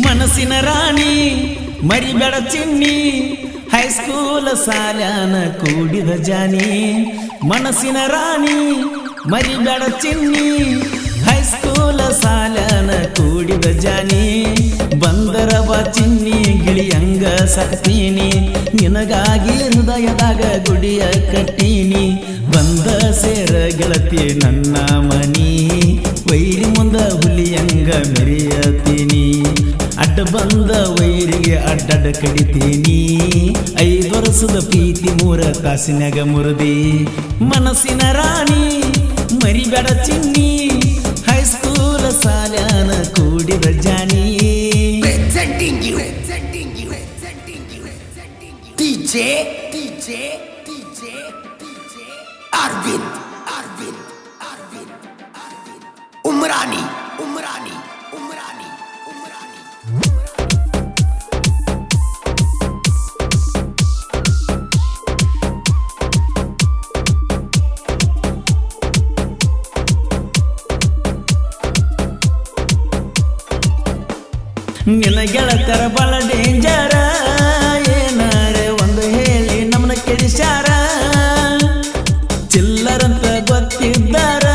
ಮನಸ್ಸಿನ ರಾಣಿ ಮರಿಬೇಡ ಚಿನ್ನಿ ಹೈಸ್ಕೂಲ್ ಸಾಲ್ಯಾನ ಕೂಡಿದ ಜಾನಿ ಮನಸ್ಸಿನ ರಾಣಿ ಮರಿಬೇಡ ಚಿನ್ನಿ ಹೈಸ್ಕೂಲ್ ಸಾಲ್ಯಾನ ಕೂಡಿದ ಜಾನಿ ಬಂದರವ ಚಿನ್ನಿ ಗಿಳಿಯಂಗ ಸಾಕ್ತೀನಿ ನಿನಗಾಗಿ ಹೃದಯದಾಗ ಗುಡಿಯ ಕಟ್ಟೀನಿ ಬಂದ ಸೇರ ಗೆಳತಿ ನನ್ನ ಮನಿ ವೈರಿ ಮುಂದ ಹುಲಿಯಂಗ ಮೆರೆಯತೀನಿ ಅಡ್ಡ ಬಂದ ವೈರಿಗೆ ಅಡ್ಡಡ್ಡ ಕಡಿತೀನಿ 5 ವರ್ಷದ ಪ್ರೀತಿ 3 ತಾಸಿನಾಗ ಮುರಿದಿ ಮನಸ್ಸಿನ ರಾಣಿ ಮರಿಬೇಡ ಚಿನ್ನಿ ಹೈಸ್ಕೂಲ್ ಸಾಲ್ಯಾನ ಕೂಡಿದ ಜಾನಿ DJ Arvind Umrani ನಿನ್ನ ಗೆಳತರ ಬಹಳ ಡೇಂಜರ ಏನಾರೆ ಒಂದು ಹೇಳಿ ನಮ್ಮನ್ನ ಕೆಡಿಸ್ಯಾರ ಚಿಲ್ಲರಂತ ಗೊತ್ತಿದ್ದಾರ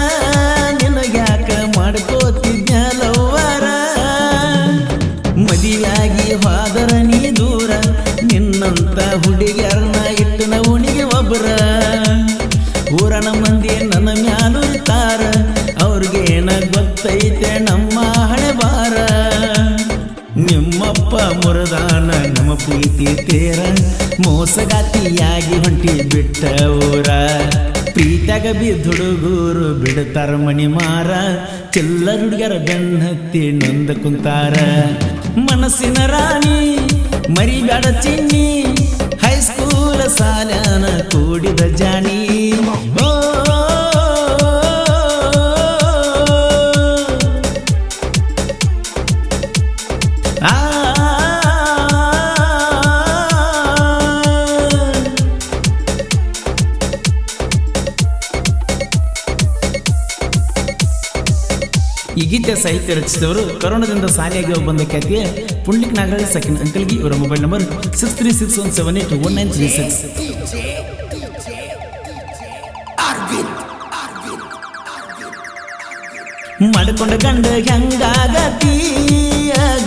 ನಿನಗ್ಯಾಕ ಮಾಡ್ಕೋತಿದ್ನಲವ್ವಾರ ಮದುವೆಯಾಗಿ ಹೋದರ ನೀ ದೂರ ನಿನ್ನಂತ ಹುಡುಗಿಯರನ್ನ ಇಟ್ಟನ ಉಣಿಗೆ ಒಬ್ಬರ ಊರನ ಮಂದಿ ನನ್ನ ಮ್ಯಾಲುರಿತಾರ ಅವ್ರಿಗೇನ ಗೊತ್ತೈತೆ ನಮ್ಮ ಹಣೆ ಬಾರ ನಿಮ್ಮಪ್ಪ ಮುರದಾನ ನಮ್ಮ ಪ್ರೀತಿ ತೇರ ಮೋಸಗಾತಿಯಾಗಿ ಹೊಂಟಿ ಬಿಟ್ಟ ಊರ ಪ್ರೀತಾಗ ಬಿದ್ದುಡುಗೂರು ಬಿಡ್ತಾರ ಮಣಿ ಮಾರ ಚಿಲ್ಲರ ಹುಡುಗರ ಬೆನ್ನತ್ತಿ ನೊಂದ ಕುಂತಾರ ಮನಸ್ಸಿನ ರಾಣಿ ಮರಿಬೇಡ ಚಿನ್ನಿ ಹೈಸ್ಕೂಲ್ ಸಾಲ್ಯಾನ ಕೂಡಿದ ಜಾನಿ ಈ ಗೀತೆ ಸಾಹಿತ್ಯ ರಚಿಸಿದವರು ಕರೋನಾದಿಂದ ಸಾಲಿಯಾಗಿ ಬಂದ ಖ್ಯಾತಿಯ ಪುಂಡ್ಲಿಕ್ ನಾಗರಾಜ್ ಸಕಿನ್ ಅಂಕಲ್ಗಿ ಇವರ ಮೊಬೈಲ್ ನಂಬರ್ 63619636 ಮಾಡಿಕೊಂಡ ಗಂಡ ಹೆಂಗಾಗತಿ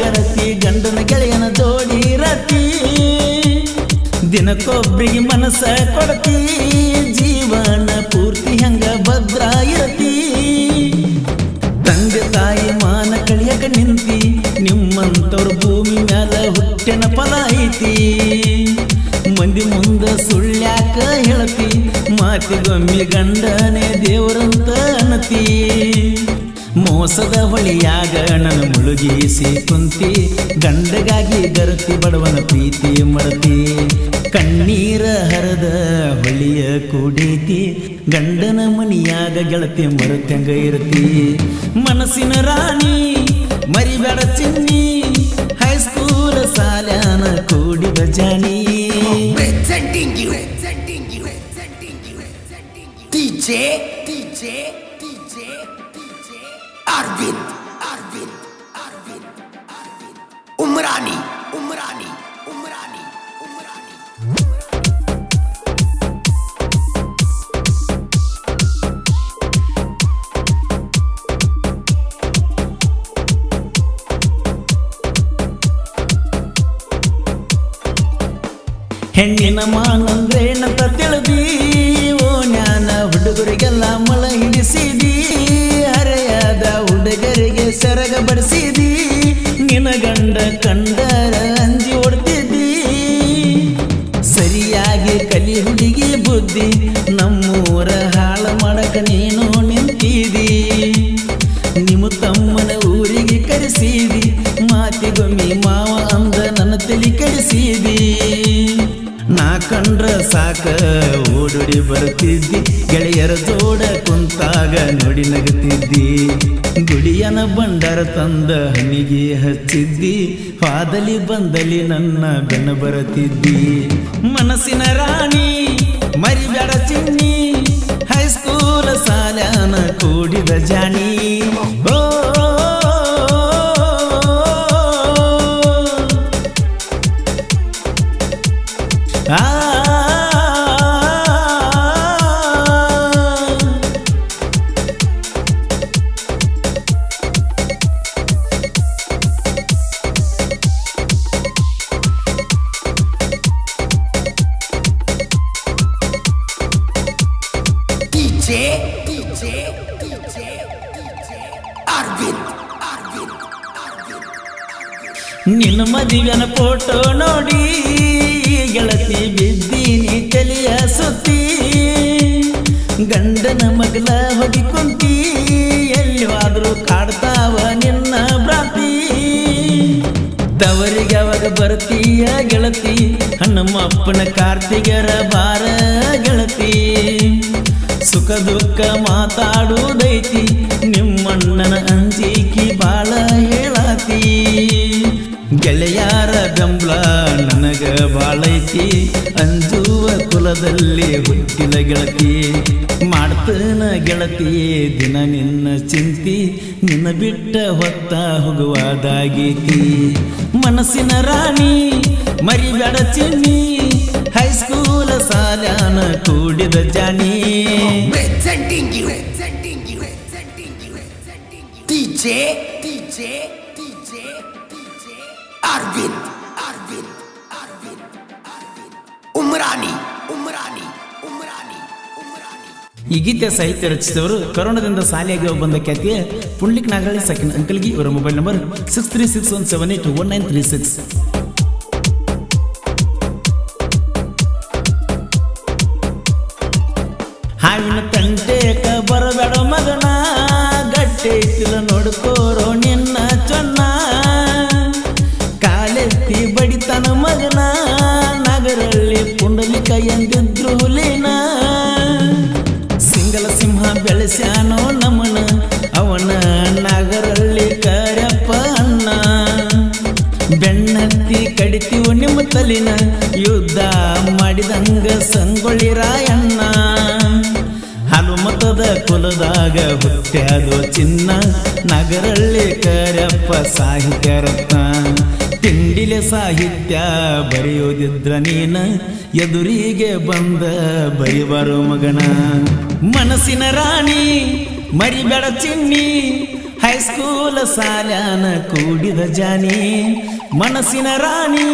ಗರತಿ ಗಂಡನ ಗೆಳೆಯನ ಜೋಡಿ ರತಿ ದಿನಕ್ಕೊಬ್ರಿಗೆ ಮನಸ್ಸ ಕೊಡತಿ ಜೀವನ ಪೂರ್ತಿ ಹೆಂಗ ಭದ್ರ ಇರತಿ ತಂದೆ ತಾಯಿ ಮಾನ ಕಳಿಯಕ ನಿಂತಿ ನಿಮ್ಮಂತವ್ರ ಭೂಮಿ ಮ್ಯಾಲ ಹುಟ್ಟಿನ ಫಲ ಐತಿ ಮಂದಿ ಮುಂದ ಸುಳ್ಳ್ಯಾಕ ಹೇಳತಿ ಮಾತಿಗೊಮ್ಮೆ ಗಂಡನೇ ದೇವರಂತ ಅನ್ನತಿ ಮೋಸದ ಹೊಳಿಯಾಗ ನನ್ನ ಮುಳುಗಿಸಿ ಕುಂತಿ ಗಂಡಗಾಗಿ ಗರತಿ ಬಡವನ ಪ್ರೀತಿ ಮಡತಿ ಕಣ್ಣೀರ ಹರದ ಹೊಳಿಯ ಕೂಡೈತಿ ಗಂಡನ ಮನಿಯಾಗ ಗೆಳತಿ ಮರತ್ಯಂಗ ಇರತಿ ಮನಸ್ಸಿನ ರಾಣಿ ಮರಿಬೇಡ ಚಿನ್ನಿ ಹೈಸ್ಕೂಲ್ ಸಾಲ್ಯಾನ ಕೂಡಿದ ಜಾನಿ DJ Arvind Umrani ಹೆಣ್ಣಿನ ಮಾನಂದ್ರೇನಂತ ತಿಳಿದಿ ಓ ಜ್ಞಾನ ಹುಡುಗರಿಗೆಲ್ಲ ಮಳ ಹಿಡಿಸಿದಿ ಹರೆಯಾದ ಹುಡುಗರಿಗೆ ಸೆರಗ ಬಡಿಸಿದಿ ನಿನ ಗಂಡ ಕಂಡರ ಅಂಜಿ ಓಡ್ತಿದ್ದಿ ಸರಿಯಾಗಿ ಕಲಿ ಹುಡುಗಿ ಬುದ್ಧಿ ನಮ್ಮೂರ ಹಾಳ ಮಾಡಕ ನೀನು ನಿಂತಿದಿ ನಿಮ್ಮ ತಮ್ಮನ ಊರಿಗೆ ಕರೆಸಿದಿ ಮಾತಿಗೊಮ್ಮೆ ಮಾವ ಅಂದ ನನ್ನ ತಲೆ ಕಡಿಸಿದಿ ನಾ ಕಂಡ್ರ ಸಾಕ ಓಡೋಡಿ ಬರ್ತಿದ್ದಿ ಗೆಳೆಯರ ಜೋಡ ಕುಂತಾಗ ನೋಡಿ ನಗುತ್ತಿದ್ದಿ ಗುಡಿಯನ ಬಂಡರ ತಂದ ಹನಿಗೆ ಹಚ್ಚಿದ್ದಿ ಪಾದಲಿ ಬಂದಲಿ ನನ್ನ ಬೆನ್ನ ಬರುತ್ತಿದ್ದಿ ಮನಸ್ಸಿನ ರಾಣಿ ಮರಿಬೇಡ ಚಿನ್ನಿ ಹೈಸ್ಕೂಲ್ ಸಾಲ್ಯಾನ ಕೂಡಿದ ಜಾನಿ ಓ ನಿನ್ನ ಮದುವೆನ ಫೋಟೋ ನೋಡಿ ಗೆಳತಿ ಬಿದ್ದೀನಿ ತಲೆಯ ಸುತ್ತಿ ಗಂಡನ ಮಗಲ ಹೋಗಿ ಕುಂತಿ ಎಲ್ಲಿವಾದ್ರೂ ಕಾಡ್ತಾವ ನಿನ್ನ ಭ್ರಾಂತಿ ದವರಿಗೆ ಅವಾಗ ಬರ್ತೀಯ ಗೆಳತಿ ಹಣ್ಣಮ್ಮಪ್ಪನ ಕಾರ್ತಿಗರ ಬಾರ ಗೆಳತಿ ಸುಖ ದುಃಖ ಮಾತಾಡುವುದೈತಿ ನಿಮ್ಮಣ್ಣನ ಅಂಜಿಕಿ ಬಾಳ ಹೇಳತಿ ಗೆಳೆಯಾರ ಬೆಂಬಲ ನನಗ ಬಾಳೈತಿ ಅಂಜುವ ಕುಲದಲ್ಲಿ ಹುಟ್ಟಿದ ಗೆಳತಿ ಮಾಡ್ತನ ಗೆಳತಿ ದಿನ ನಿನ್ನ ಚಿಂತಿ ನಿನ್ನ ಬಿಟ್ಟ ಹೊತ್ತ ಹೋಗುವುದಾಗೈತಿ ಮನಸ್ಸಿನ ರಾಣಿ ಮರಿಬೇಡ ಚಿನ್ನಿ ಹೈಸ್ಕೂಲ ಸಾಲ್ಯಾನ ಕೂಡಿದ ಜಾನಿ ಈ ಗೀತೆ ಸಾಹಿತ್ಯ ರಚಿಸಿದವರು ಕರೋನಾದಿಂದ ಸಾಲಿಯಾಗಿ ಬಂದ ಖ್ಯಾತಿಯ ಪುಂಡ್ಲಿಕ್ ನಾಗರಳ್ಳಿ ಸೆಕೆಂಡ್ ಅಂಕಲ್ಗಿ ಇವರ ಮೊಬೈಲ್ ನಂಬರ್ 6361781936. ಹಾವಿನ ತಂಟೇಕ ಬರಬೇಡ ಮಗನ ಗಟ್ಟೆತ್ತಿಲ ನೋಡ್ಕೋರೋ ನಿನ್ನ ಚೊನ್ನ ಕಾಲೆತ್ತಿ ಬಡಿತನ ಮಗನ ನಗರಳ್ಳಿ ಪುಂಡಲಿಕ ಎಂದಿದ್ರು ಹುಲಿನ ಸಿಂಗಲ ಸಿಂಹ ಬೆಳೆಸ್ಯಾನೋ ನಮನ ಅವನ ನಗರಳ್ಳಿ ಕರ್ಯಪ್ಪ ಅಣ್ಣ ಬೆನ್ನತ್ತಿ ಕಡಿತೀವು ನಿಮ್ಮ ತಲಿನ ಯುದ್ಧ ಮಾಡಿದಂಗ ಸಂಗೊಳ್ಳಿ ರಾಯಣ್ಣ ಹನುಮತದ ಕುಲದಾಗ ಹುಟ್ಟ್ಯಾದೋ ಚಿನ್ನ ನಗರಳ್ಳಿ ಕರ್ಯಪ್ಪ ಸಾಹಿತ್ಯ ರತ್ನ ತಿಂಡಿಲೆ ಸಾಹಿತ್ಯ ಬರೆಯೋದಿದ್ರ ನೀನ ಎದುರಿಗೆ ಬಂದ ಬರಿಬಾರೋ ಮಗನ ಮನಸ್ಸಿನ ರಾಣಿ ಮರಿಬೇಡ ಚಿನ್ನಿ ಹೈಸ್ಕೂಲ ಸಾಲ್ಯಾನ ಕೂಡಿದ ಜಾನಿ ಮನಸ್ಸಿನ ರಾಣಿ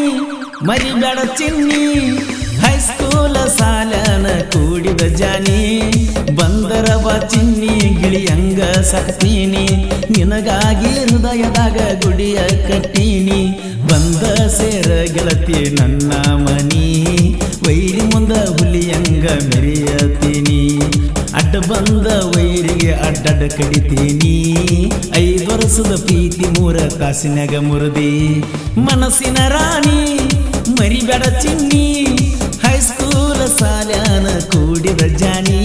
ಮರಿಬೇಡ ಚಿನ್ನಿ ಹೈಸ್ಕೂಲ ಸಾಲ್ಯಾನ ಕೂಡಿದ ಜಾನಿ ಬಂದರ ಬಾ ಚಿನ್ನಿ ಗಿಳಿಯಂಗ ಸಾಕ್ತೀನಿ ನಿನಗಾಗಿ ಹೃದಯದಾಗ ಗುಡಿಯ ಕಟ್ಟೀನಿ ಬಂದ ಸೇರ ಗೆಳತಿ ನನ್ನ ಮನಿ ವೈರಿ ಮುಂದ ಹುಲಿಯಂಗ ಮೆರೆಯತೀನಿ ಅಡ್ಡ ಬಂದ ವೈರಿಗೆ ಅಡ್ಡಡ್ಡ ಕಡಿತೀನಿ 5 ವರ್ಷದ ಪ್ರೀತಿ 3 ತಾಸಿನಾಗ ಮುರಿದಿ ಮನಸ್ಸಿನ ರಾಣಿ ಮರಿಬೇಡ ಚಿನ್ನಿ ಹೈಸ್ಕೂಲ ಸಾಲ್ಯಾನ ಕೂಡಿದ ಜಾನಿ